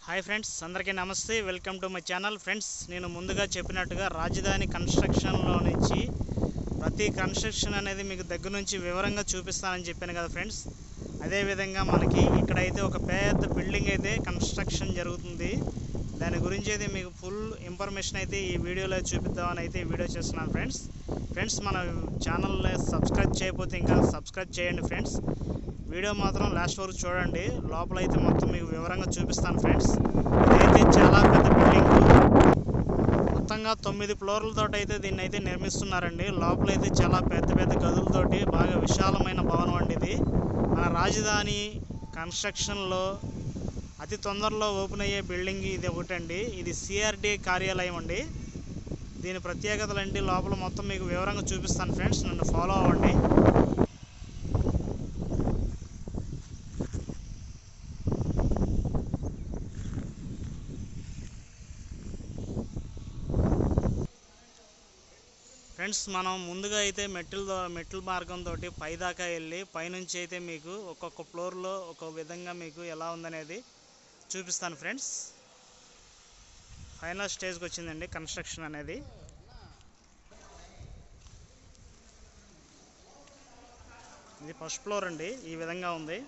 Hi friends, అందరికీ నమస్తే. Welcome to my channel. Friends, నేను ముందుగా చెప్పినట్టుగా రాజధాని కన్స్ట్రక్షన్లో నుంచి ప్రతి కన్స్ట్రక్షన్ అనేది మీకు దగ్గర నుంచి వివరంగా చూపిస్తానని చెప్పాను కదా ఫ్రెండ్స్. అదేవిధంగా మనకి ఇక్కడైతే ఒక పెద్ద బిల్డింగ్ అయితే కన్స్ట్రక్షన్ జరుగుతుంది. దాని గురించి అయితే మీకు ఫుల్ ఇన్ఫర్మేషన్ అయితే ఈ వీడియోలో చూపిద్దామని అయితే ఈ వీడియో చేస్తున్నాను ఫ్రెండ్స్. మన ఛానల్ని సబ్స్క్రైబ్ చేయకపోతే ఇంకా సబ్స్క్రైబ్ చేయండి ఫ్రెండ్స్. వీడియో మాత్రం లాస్ట్ వరకు చూడండి. లోపల అయితే మొత్తం మీకు వివరంగా చూపిస్తాను ఫ్రెండ్స్. ఇదైతే చాలా పెద్ద బిల్డింగ్, మొత్తంగా 9 ఫ్లోర్లతో అయితే దీన్ని అయితే నిర్మిస్తున్నారండి. లోపల అయితే చాలా పెద్ద పెద్ద గదులతోటి బాగా విశాలమైన భవనం అండి. ఇది మన రాజధాని కన్స్ట్రక్షన్లో అతి తొందరలో ఓపెన్ అయ్యే బిల్డింగ్ ఇది ఒకటండి. ఇది సిఆర్డీ కార్యాలయం అండి. దీని ప్రత్యేకతలు అండి లోపల మొత్తం మీకు వివరంగా చూపిస్తాను ఫ్రెండ్స్. నన్ను ఫాలో అవ్వండి. ఫ్రెండ్స్, మనం ముందుగా అయితే మెట్ల మార్గంతో పైదాకా వెళ్ళి పైనుంచి అయితే మీకు ఒక్కొక్క ఫ్లోర్లో ఒక విధంగా మీకు ఎలా ఉందనేది చూపిస్తాను ఫ్రెండ్స్. ఫైనల్ స్టేజ్కి వచ్చిందండి కన్స్ట్రక్షన్ అనేది. ఇది ఫస్ట్ ఫ్లోర్ అండి. ఈ విధంగా ఉంది.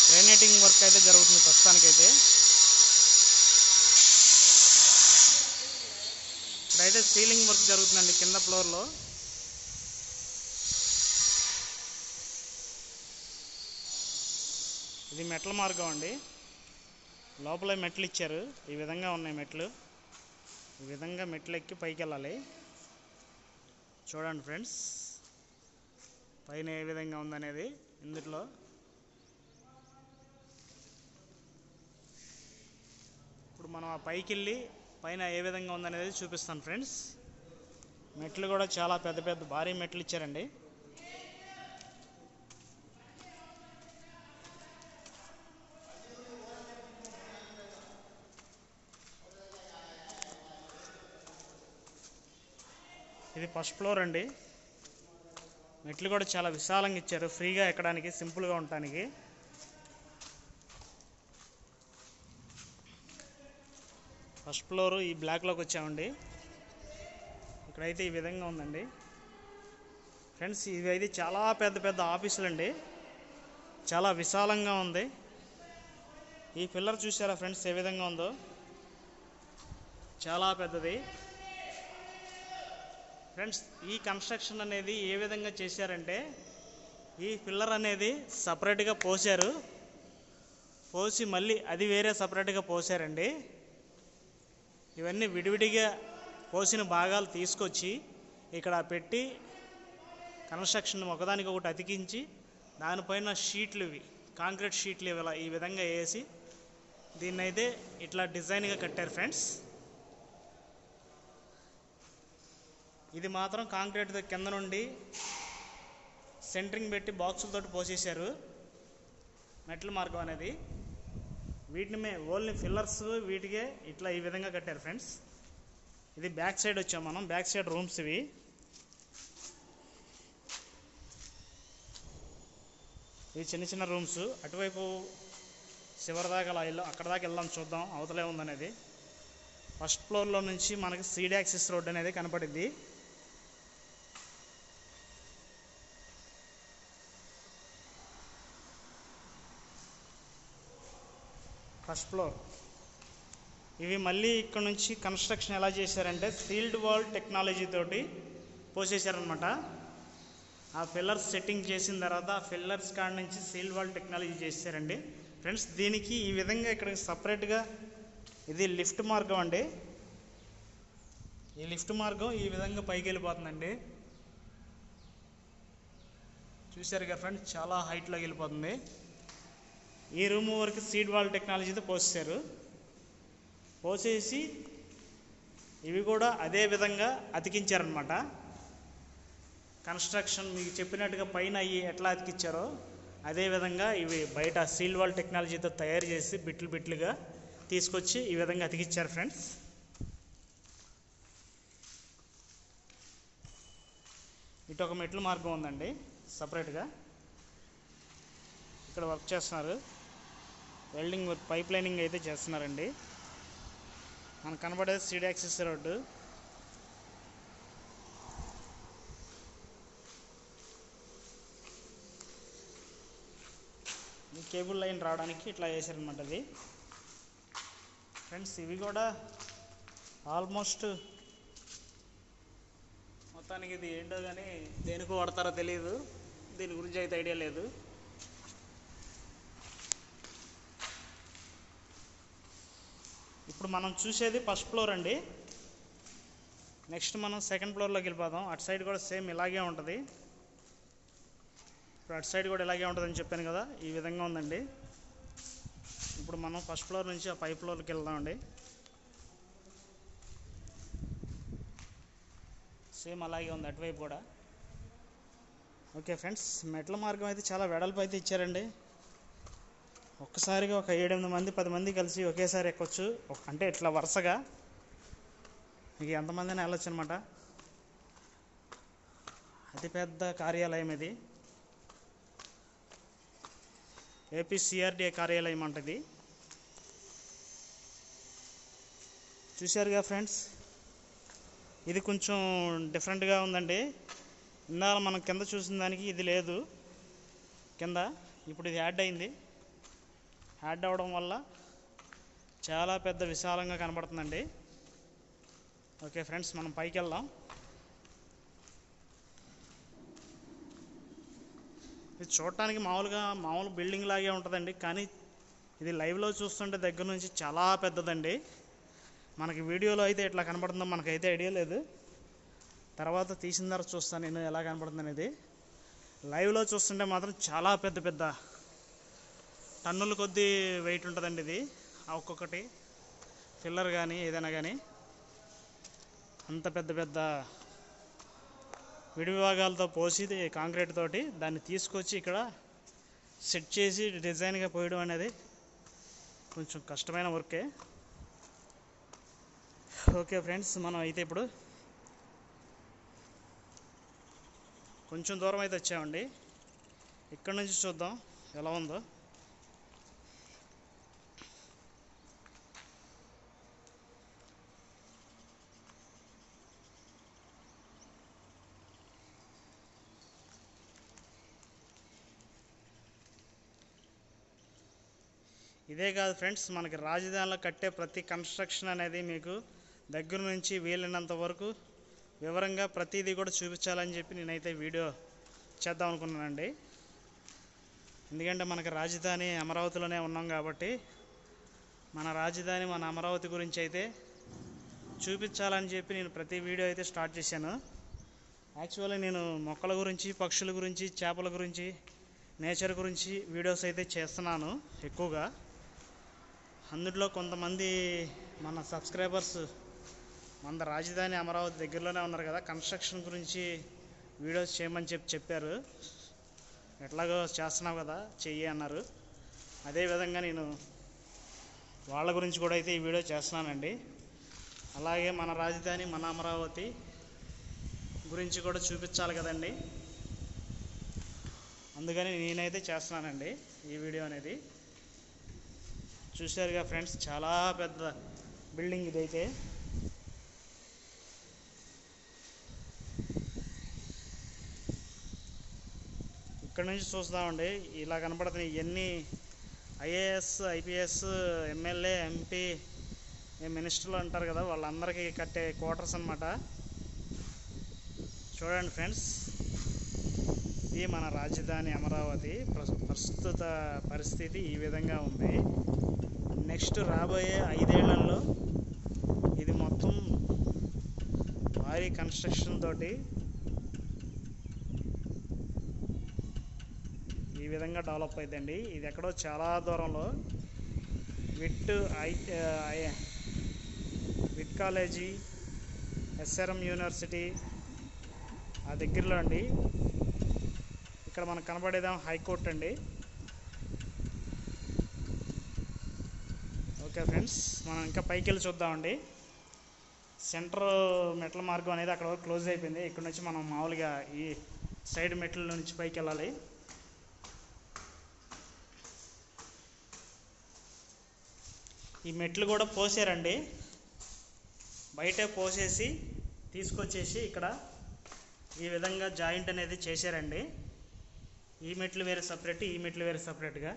గ్రానైటింగ్ వర్క్ అయితే జరుగుతుంది ప్రస్తుతానికైతే. ఇక్కడైతే సీలింగ్ వర్క్ జరుగుతుందండి కింద ఫ్లోర్లో. ఇది మెట్ల మార్గం అండి. లోపల మెట్లు ఇచ్చారు. ఈ విధంగా ఉన్నాయి మెట్లు. ఈ విధంగా మెట్లు ఎక్కి పైకి వెళ్ళాలి. చూడండి ఫ్రెండ్స్, పైన ఏ విధంగా ఉందనేది ఇందులో. ఇప్పుడు మనం ఆ పైకి వెళ్ళి పైన ఏ విధంగా ఉందనేది చూపిస్తాను ఫ్రెండ్స్. మెట్లు కూడా చాలా పెద్ద పెద్ద భారీ మెట్లు ఇచ్చారండి. ఇది ఫస్ట్ ఫ్లోర్ అండి. మెట్లు కూడా చాలా విశాలంగా ఇచ్చారు, ఫ్రీగా ఎక్కడానికి, సింపుల్గా ఉండటానికి. ఫస్ట్ ఫ్లోర్ ఈ బ్లాక్లోకి వచ్చామండి. ఇక్కడైతే ఈ విధంగా ఉందండి ఫ్రెండ్స్. ఇవి అయితే చాలా పెద్ద పెద్ద ఆఫీసులు అండి. చాలా విశాలంగా ఉంది. ఈ పిల్లర్ చూసారా ఫ్రెండ్స్ ఏ విధంగా ఉందో, చాలా పెద్దది ఫ్రెండ్స్. ఈ కన్స్ట్రక్షన్ అనేది ఏ విధంగా చేశారంటే, ఈ పిల్లర్ అనేది సపరేట్గా పోసారు, పోసి మళ్ళీ అది వేరే సపరేట్గా పోసారండి. ఇవన్నీ విడివిడిగా పోసిన భాగాలు తీసుకొచ్చి ఇక్కడ పెట్టి కన్స్ట్రక్షన్ ఒకదానికి ఒకటి అతికించి దానిపైన షీట్లు, ఇవి కాంక్రీట్ షీట్లు ఈ విధంగా వేసి దీన్ని అయితే ఇట్లా డిజైన్గా కట్టారు ఫ్రెండ్స్. ఇది మాత్రం కాంక్రీట్ కింద నుండి సెంటరింగ్ పెట్టి బాక్సులతో పోసేశారు మెట్ల మార్గం అనేది. వీటిని ఓన్లీ ఫిల్లర్స్ వీటికే ఇట్లా ఈ విధంగా కట్టారు ఫ్రెండ్స్. ఇది బ్యాక్ సైడ్ వచ్చాం మనం. బ్యాక్ సైడ్ రూమ్స్ ఇవి. ఇవి చిన్న చిన్న రూమ్స్. అటువైపు చివరి దాకా అక్కడ దాకా వెళ్దాం, చూద్దాం అవతలే ఉందనేది. ఫస్ట్ ఫ్లోర్లో నుంచి మనకి సీడ్ యాక్సిస్ రోడ్ అనేది కనపడింది. ఫస్ట్ ఫ్లోర్ ఇవి. మళ్ళీ ఇక్కడ నుంచి కన్స్ట్రక్షన్ ఎలా చేశారంటే సీల్డ్ వాల్ టెక్నాలజీ తోటి పోసేశారనమాట. ఆ ఫిల్లర్స్ సెట్టింగ్ చేసిన తర్వాత ఆ ఫిల్లర్స్ కాడ నుంచి సీల్డ్ వాల్ టెక్నాలజీ చేశారండి ఫ్రెండ్స్. దీనికి ఈ విధంగా ఇక్కడ సపరేట్గా ఇది లిఫ్ట్ మార్గం అండి. ఈ లిఫ్ట్ మార్గం ఈ విధంగా పైకి వెళ్ళిపోతుందండి. చూశారు కదా ఫ్రెండ్స్, చాలా హైట్లోకి వెళ్ళిపోతుంది. ఈ రూమ్ వరకు సీడ్ వాల్ టెక్నాలజీతో పోసారు. పోసేసి ఇవి కూడా అదే విధంగా అతికించారనమాట. కన్స్ట్రక్షన్ మీకు చెప్పినట్టుగా పైన అవి ఎట్లా అతికించారో అదేవిధంగా ఇవి బయట సీల్ వాల్ టెక్నాలజీతో తయారు చేసి బిట్లుగా తీసుకొచ్చి ఈ విధంగా అతికించారు ఫ్రెండ్స్. ఇటు ఒక మెట్ల మార్గం ఉందండి సపరేట్గా. ఇక్కడ వర్క్ చేస్తున్నారు. వెల్డింగ్ వర్క్ పైప్ లైనింగ్ అయితే చేస్తున్నారండి. మనకు కనబడేది సీడ్ యాక్సిస్ రోడ్డు. ఈ కేబుల్ లైన్ రావడానికి ఇట్లా వేసారనమాట. అది ఫ్రెండ్స్ ఇవి కూడా ఆల్మోస్ట్ మొత్తానికి ఇది ఏంటో కానీ దేనికి వాడతారో తెలియదు. దీని గురించి అయితే ఐడియా లేదు. ఇప్పుడు మనం చూసేది ఫస్ట్ ఫ్లోర్ అండి. నెక్స్ట్ మనం సెకండ్ ఫ్లోర్లోకి వెళ్ళిపోదాం. అటు సైడ్ కూడా సేమ్ ఇలాగే ఉంటుంది. ఇప్పుడు అటు సైడ్ కూడా ఇలాగే ఉంటుందని చెప్పాను కదా, ఈ విధంగా ఉందండి. ఇప్పుడు మనం ఫస్ట్ ఫ్లోర్ నుంచి ఆ 5 ఫ్లోర్కి వెళ్దామండి. సేమ్ అలాగే ఉంది అటువైపు కూడా. ఓకే ఫ్రెండ్స్, మెట్ల మార్గం అయితే చాలా వెడల్పు అయితే ఇచ్చారండి. ఒక్కసారిగా ఒక 7-8 మంది 10 మంది కలిసి ఒకేసారి ఎక్కొచ్చు. అంటే ఇట్లా వరుసగా మీకు ఎంతమందిని వెళ్ళొచ్చు అనమాట. అతిపెద్ద కార్యాలయం ఇది. ఏపీసీఆర్డీఏ కార్యాలయం అంటది. చూశారుగా ఫ్రెండ్స్, ఇది కొంచెం డిఫరెంట్గా ఉందండి. ఇందాక మనం కింద చూసిన దానికి ఇది లేదు కింద. ఇప్పుడు ఇది యాడ్ అయింది. యాడ్ అవ్వడం వల్ల చాలా పెద్ద విశాలంగా కనబడుతుందండి. ఓకే ఫ్రెండ్స్, మనం పైకి వెళ్దాం. ఇది చూడటానికి మామూలు బిల్డింగ్ లాగే ఉంటుందండి. కానీ ఇది లైవ్లో చూస్తుంటే దగ్గర నుంచి చాలా పెద్దదండి. మనకి వీడియోలో అయితే ఎట్లా కనబడుతుందో మనకైతే ఐడియా లేదు. తర్వాత తీసిన తర్వాత చూస్తాను నేను ఎలా కనబడుతుంది అనేది. లైవ్లో చూస్తుంటే మాత్రం చాలా పెద్ద టన్నుల కొద్దీ వెయిట్ ఉంటుందండి ఇది. ఒక్కొక్కటి పిల్లర్ కానీ ఏదైనా కానీ అంత పెద్ద విడి విభాగాలతో పోసి కాంక్రీట్ తోటి దాన్ని తీసుకొచ్చి ఇక్కడ సెట్ చేసి డిజైన్గా పోయడం అనేది కొంచెం కష్టమైన వర్కే. ఓకే ఫ్రెండ్స్, మనం అయితే ఇప్పుడు కొంచెం దూరం అయితే వచ్చామండి. ఇక్కడ నుంచి చూద్దాం ఎలా ఉందో. ఇదే కాదు ఫ్రెండ్స్, మనకి రాజధానిలో కట్టే ప్రతి కన్స్ట్రక్షన్ అనేది మీకు దగ్గర నుంచి వీలైనంత వరకు వివరంగా ప్రతిదీ కూడా చూపించాలని చెప్పి నేనైతే వీడియో చేద్దాం అనుకున్నానండి. ఎందుకంటే మనకి రాజధాని అమరావతిలోనే ఉన్నాం కాబట్టి మన రాజధాని మన అమరావతి గురించి అయితే చూపించాలని చెప్పి నేను ప్రతి వీడియో అయితే స్టార్ట్ చేశాను. యాక్చువల్లీ నేను మొక్కల గురించి, పక్షుల గురించి, చేపల గురించి, నేచర్ గురించి వీడియోస్ అయితే చేస్తున్నాను ఎక్కువగా. అందులో కొంతమంది మన సబ్స్క్రైబర్స్ మన రాజధాని అమరావతి దగ్గరలోనే ఉన్నారు కదా, కన్స్ట్రక్షన్ గురించి వీడియోస్ చేయమని చెప్పారు. ఎట్లాగో చేస్తున్నావు కదా చెయ్యి అన్నారు. అదేవిధంగా నేను వాళ్ళ గురించి కూడా అయితే ఈ వీడియో చేస్తున్నానండి. అలాగే మన రాజధాని మన అమరావతి గురించి కూడా చూపించాలి కదండి. అందుకని నేనైతే చేస్తున్నానండి ఈ వీడియో అనేది. చూశారుగా ఫ్రెండ్స్, చాలా పెద్ద బిల్డింగ్ ఇదైతే. ఇక్కడ నుంచి చూస్తామండి ఇలా కనపడుతున్నాయి. ఇవన్నీ ఐఏఎస్, ఐపీఎస్, ఎమ్మెల్యే, ఎంపీ, మినిస్టర్లు అంటారు కదా, వాళ్ళందరికీ కట్టే క్వార్టర్స్ అన్నమాట. చూడండి ఫ్రెండ్స్, ఇది మన రాజధాని అమరావతి ప్రస్తుత పరిస్థితి ఈ విధంగా ఉంది. నెక్స్ట్ రాబోయే 5 ఏళ్లలో ఇది మొత్తం భారీ కన్స్ట్రక్షన్ తోటి ఈ విధంగా డెవలప్ అవుతుందండి. ఇది ఎక్కడో చాలా దూరంలో విట్ కాలేజీ, ఎస్ఆర్ఎం యూనివర్సిటీ ఆ దగ్గరలో అండి. ఇక్కడ మనకు కనబడేదేమో హైకోర్టు అండి. ఓకే ఫ్రెండ్స్, మనం ఇంకా పైకి వెళ్ళి చూద్దామండి. సెంటర్ మెట్ల మార్గం అనేది అక్కడ వరకు క్లోజ్ అయిపోయింది. ఇక్కడ నుంచి మనం మామూలుగా ఈ సైడ్ మెట్ల నుంచి పైకి వెళ్ళాలి. ఈ మెట్లు కూడా పోసారండి, బయటే పోసేసి తీసుకొచ్చేసి ఇక్కడ ఈ విధంగా జాయింట్ అనేది చేశారండి. ఈ మెట్లు వేరే సపరేట్, ఈ మెట్లు వేరే సపరేట్గా.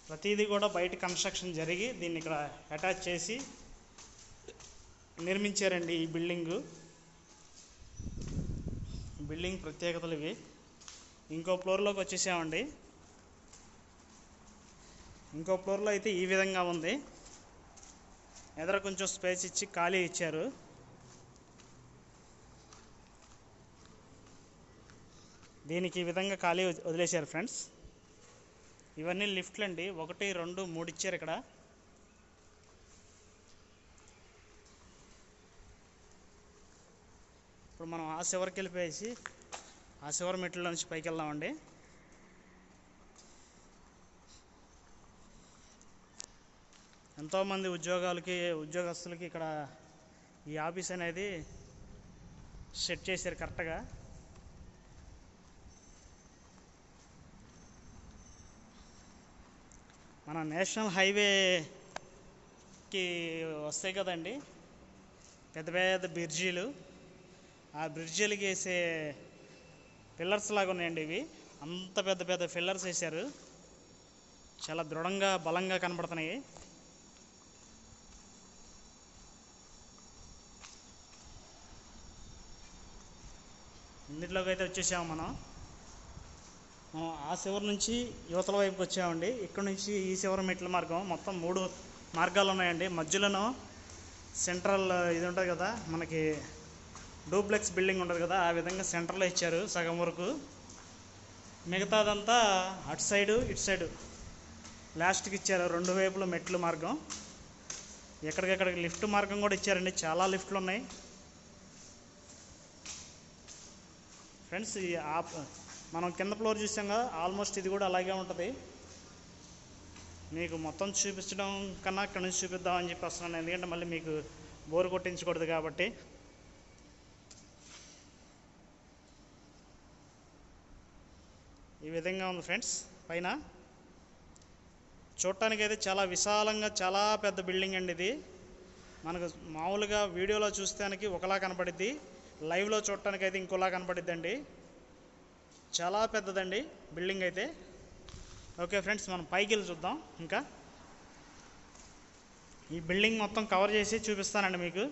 ప్రతిదీ కూడా బయట కన్స్ట్రక్షన్ జరిగి దీన్ని ఇక్కడ అటాచ్ చేసి నిర్మించారండి ఈ బిల్డింగ్ ప్రత్యేకతలు ఇవి. ఇంకో ఫ్లోర్లోకి వచ్చేసామండి. ఇంకో ఫ్లోర్లో అయితే ఈ విధంగా ఉంది. ఎదర కొంచెం స్పేస్ ఇచ్చి ఖాళీ ఇచ్చారు. దీనికి ఈ విధంగా ఖాళీ వదిలేశారు ఫ్రెండ్స్. ఇవన్నీ లిఫ్ట్లు అండి, 1, 2, 3 ఇచ్చారు ఇక్కడ. ఇప్పుడు మనం ఆ చివరికి వెళ్ళిపోయేసి ఆ చివరి మెట్ల నుంచి పైకి వెళ్దామండి. ఎంతోమంది ఉద్యోగస్తులకి ఇక్కడ ఈ ఆఫీస్ అనేది సెట్ చేశారు కరెక్ట్గా. మన నేషనల్ హైవేకి వస్తాయి కదండి పెద్ద పెద్ద బ్రిడ్జీలు, ఆ బ్రిడ్జీలకి వేసే పిల్లర్స్ లాగా ఉన్నాయండి ఇవి. అంత పెద్ద పెద్ద పిల్లర్స్ వేశారు, చాలా దృఢంగా బలంగా కనబడుతున్నాయి. ఇందులోకి అయితే వచ్చేసాము మనం ఆ చివరి నుంచి యువతల వైపుకి వచ్చామండి. ఇక్కడ నుంచి ఈ చివరి మెట్ల మార్గం, మొత్తం 3 మార్గాలు ఉన్నాయండి. మధ్యలోనూ సెంట్రల్ ఇది ఉంటుంది కదా, మనకి డూప్లెక్స్ బిల్డింగ్ ఉంటుంది కదా, ఆ విధంగా సెంటర్లో ఇచ్చారు సగం వరకు. మిగతాదంతా అటు సైడు ఇటు సైడు లాస్ట్కి ఇచ్చారు, 2 వైపులు మెట్ల మార్గం. ఎక్కడికెక్కడికి లిఫ్ట్ మార్గం కూడా ఇచ్చారండి, చాలా లిఫ్ట్లు ఉన్నాయి ఫ్రెండ్స్. మనం కింద ఫ్లోర్ చూసాం కదా, ఆల్మోస్ట్ ఇది కూడా అలాగే ఉంటుంది. మీకు మొత్తం చూపించడం కన్నా ఇక్కడ నుంచి చూపిద్దామని చెప్పి వస్తున్నాను, ఎందుకంటే మళ్ళీ మీకు బోర్ కొట్టించకూడదు కాబట్టి. ఈ విధంగా ఉంది ఫ్రెండ్స్. పైన చూడటానికి అయితే చాలా విశాలంగా, చాలా పెద్ద బిల్డింగ్ అండి ఇది. మనకు మామూలుగా వీడియోలో చూస్తానికి ఒకలా కనపడిద్ది, లైవ్లో చూడటానికి అయితే ఇంకోలా కనపడిద్ది అండి. చాలా పెద్దదండి బిల్డింగ్ అయితే. ఓకే ఫ్రెండ్స్, మనం పైకి వెళ్ళి చూద్దాం. ఇంకా ఈ బిల్డింగ్ మొత్తం కవర్ చేసి చూపిస్తానండి మీకు.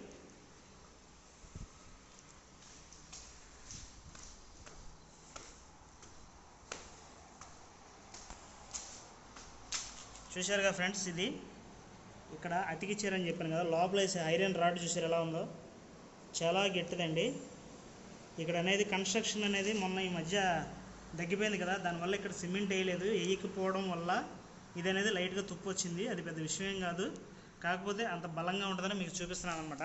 చూశారు కదా ఫ్రెండ్స్, ఇది ఇక్కడ అతికిచ్చారని చెప్పాను కదా, లోపల వేసే ఐరన్ రాడ్ చూసారు ఎలా ఉందో, చాలా గట్టిదండి. ఇక్కడ అనేది కన్స్ట్రక్షన్ అనేది మొన్న ఈ మధ్య తగ్గిపోయింది కదా, దానివల్ల ఇక్కడ సిమెంట్ వేయకపోవడం వల్ల ఇది అనేది లైట్గా తుప్పు వచ్చింది. అది పెద్ద విషయం కాదు, కాకపోతే అంత బలంగా ఉంటుందని మీకు చూపిస్తున్నాను అనమాట.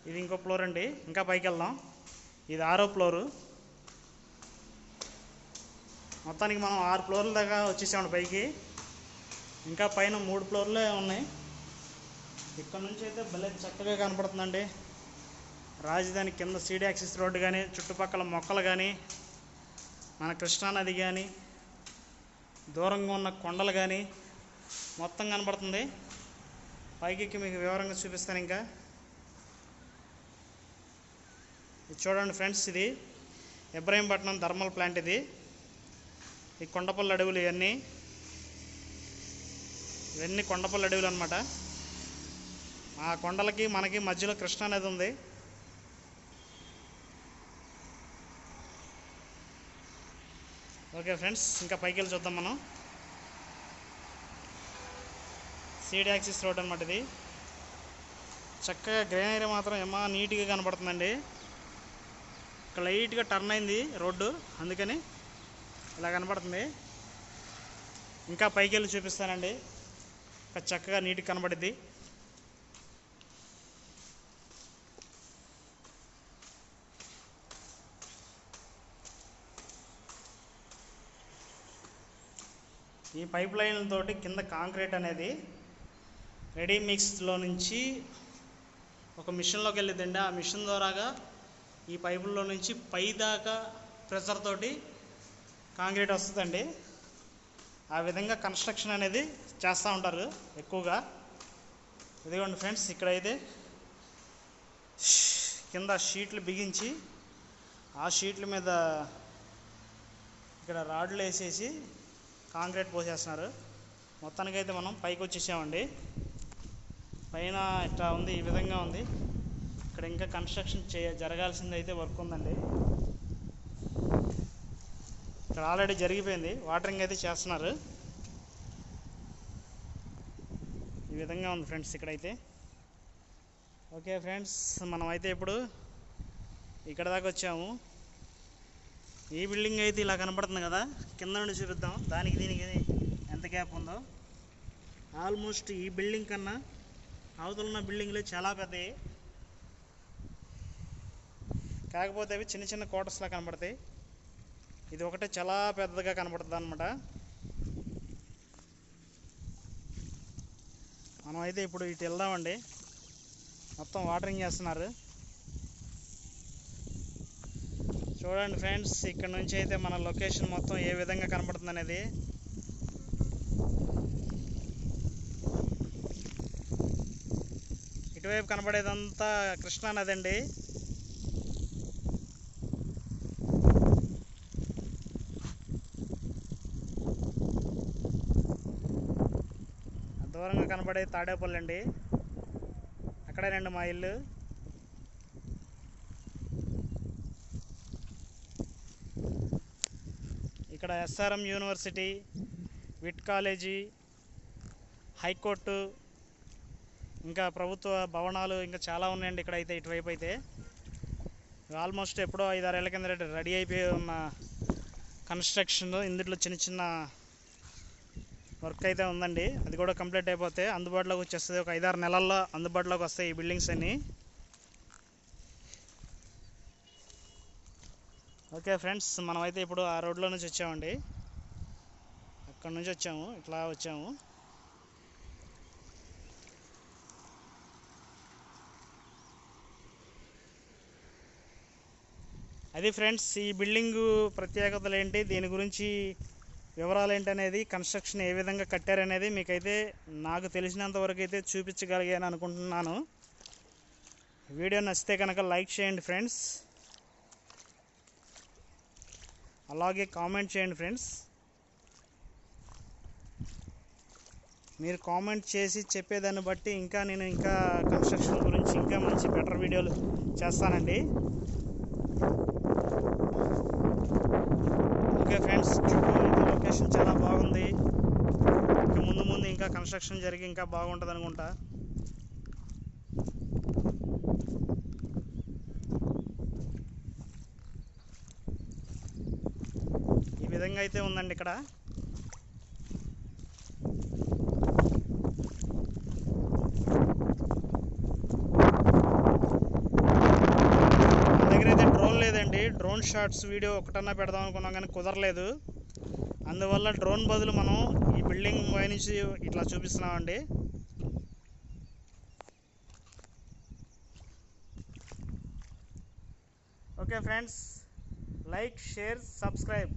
ఇది ఇంకో ఫ్లోర్ అండి, ఇంకా పైకి వెళ్దాం. ఇది 6వ ఫ్లోరు. మొత్తానికి మనం 6 ఫ్లోర్ల దాకా వచ్చేసామండి పైకి. ఇంకా పైన 3 ఫ్లోర్లే ఉన్నాయి. ఇక్కడ నుంచి అయితే భలే చక్కగా కనపడుతుందండి రాజధాని. కింద సీడీ యాక్సిస్ రోడ్డు కానీ, చుట్టుపక్కల మొక్కలు కానీ, మన కృష్ణానది కానీ, దూరంగా ఉన్న కొండలు కానీ మొత్తం కనపడుతుంది. పైకి మీకు వివరంగా చూపిస్తాను. ఇంకా ఇది చూడండి ఫ్రెండ్స్, ఇది ఇబ్రహీంపట్నం థర్మల్ ప్లాంట్. ఇది ఈ కొండపల్లి అడవులు, ఇవన్నీ కొండపల్లి అడవులు అనమాట. ఆ కొండలకి మనకి మధ్యలో కృష్ణానది ఉంది. ఓకే ఫ్రెండ్స్, ఇంకా పైకి వెళ్ళి చూద్దాం మనం. సీడీ యాక్సిస్ రోడ్ అనమాట ఇది. చక్కగా గ్రీనరీ మాత్రం ఏమా నీట్గా కనపడుతుందండి. ఇక్కడ లైట్గా టర్న్ అయింది రోడ్డు, అందుకని ఇలా కనపడుతుంది. ఇంకా పైకి వెళ్ళి చూపిస్తానండి, ఇంకా చక్కగా నీట్గా కనబడిద్ది. ఈ పైప్ లైన్లతోటి కింద కాంక్రీట్ అనేది రెడీ మిక్స్లో నుంచి ఒక మిషన్లోకి వెళ్ళిద్దండి. ఆ మిషన్ ద్వారాగా ఈ పైపుల్లో నుంచి పై దాకా ప్రెషర్ తోటి కాంక్రీట్ వస్తుందండి. ఆ విధంగా కన్స్ట్రక్షన్ అనేది చేస్తూ ఉంటారు ఎక్కువగా. ఇదిగోండి ఫ్రెండ్స్, ఇక్కడైతే కింద షీట్లు బిగించి ఆ షీట్ల మీద ఇక్కడ రాడ్లు వేసేసి కాంక్రీట్ పోసేస్తున్నారు. మొత్తానికైతే మనం పైకి వచ్చేసామండి. పైన ఇట్లా ఉంది, ఈ విధంగా ఉంది. ఇక్కడ ఇంకా కన్స్ట్రక్షన్ జరగాల్సింది అయితే వర్క్ ఉందండి. ఇక్కడ ఆల్రెడీ జరిగిపోయింది, వాటరింగ్ అయితే చేస్తున్నారు. ఈ విధంగా ఉంది ఫ్రెండ్స్ ఇక్కడైతే. ఓకే ఫ్రెండ్స్, మనమైతే ఇప్పుడు ఇక్కడ దాకా వచ్చాము. ఈ బిల్డింగ్ అయితే ఇలా కనపడుతుంది కదా, కింద నుండి చూపిద్దాం దానికి దీనికి ఎంత గ్యాప్ ఉందో. ఆల్మోస్ట్ ఈ బిల్డింగ్ కన్నా అవతల ఉన్న బిల్డింగ్లు చాలా పెద్దవి, కాకపోతే అవి చిన్న చిన్న క్వార్టర్స్లా కనపడతాయి. ఇది ఒకటే చాలా పెద్దగా కనపడుతుంది అనమాట. మనం అయితే ఇప్పుడు ఇటు వెళ్దామండి. మొత్తం వాటరింగ్ చేస్తున్నారు. చూడండి ఫ్రెండ్స్, ఇక్కడ నుంచి అయితే మన లొకేషన్ మొత్తం ఏ విధంగా కనపడుతుంది అనేది. ఇటువైపు కనపడేదంతా కృష్ణా నది అండి. దూరంగా కనపడే తాడేపల్లి అండి, అక్కడేనండి మా ఇల్లు. ఇక్కడ SRM university, VIT college, high court, ఇంకా ప్రభుత్వ భవనాలు ఇంకా చాలా ఉన్నాయండి ఇక్కడైతే. ఇటువైపు అయితే ఆల్మోస్ట్ ఎప్పుడో 5-6 ఏళ్ళ కింద రెడీ అయిపోయి ఉన్న కన్స్ట్రక్షన్. ఇందులో చిన్న చిన్న వర్క్ అయితే ఉందండి. అది కూడా కంప్లీట్ అయిపోతే అందుబాటులోకి వచ్చేస్తుంది. ఒక 5-6 నెలల్లో అందుబాటులోకి వస్తాయి ఈ బిల్డింగ్స్ అన్నీ. ఓకే ఫ్రెండ్స్, మనమైతే ఇప్పుడు ఆ రోడ్లో నుంచి వచ్చామండి. అక్కడ నుంచి వచ్చాము, ఇట్లా వచ్చాము. అది ఫ్రెండ్స్, ఈ బిల్డింగు ప్రత్యేకతలు ఏంటి, దీని గురించి వివరాలు ఏంటనేది, కన్స్ట్రక్షన్ ఏ విధంగా కట్టారనేది మీకైతే నాకు తెలిసినంత వరకు అయితే చూపించగలిగాను అనుకుంటున్నాను. వీడియో నచ్చితే కనుక లైక్ చేయండి ఫ్రెండ్స్, అలాగే కామెంట్ చేయండి ఫ్రెండ్స్. మీరు కామెంట్ చేసి చెప్పేదాన్ని బట్టి నేను ఇంకా కన్స్ట్రక్షన్ గురించి ఇంకా మంచి బెటర్ వీడియోలు చేస్తానండి. ఓకే ఫ్రెండ్స్, లొకేషన్ చాలా బాగుంది. ఇంకా ముందు ఇంకా కన్స్ట్రక్షన్ జరిగి ఇంకా బాగుంటుంది అనుకుంటా. ఈ విధంగా అయితే ఉందండి ఇక్కడ. నా దగ్గర అయితే డ్రోన్ లేదండి. డ్రోన్ షాట్స్ వీడియో ఒకటన్నా పెడదాం అనుకున్నాం కానీ కుదరలేదు. అందువల్ల డ్రోన్ బదులు మనం ఈ బిల్డింగ్ పై నుంచి ఇట్లా చూపిస్తున్నామండి. Okay friends, like, share, subscribe.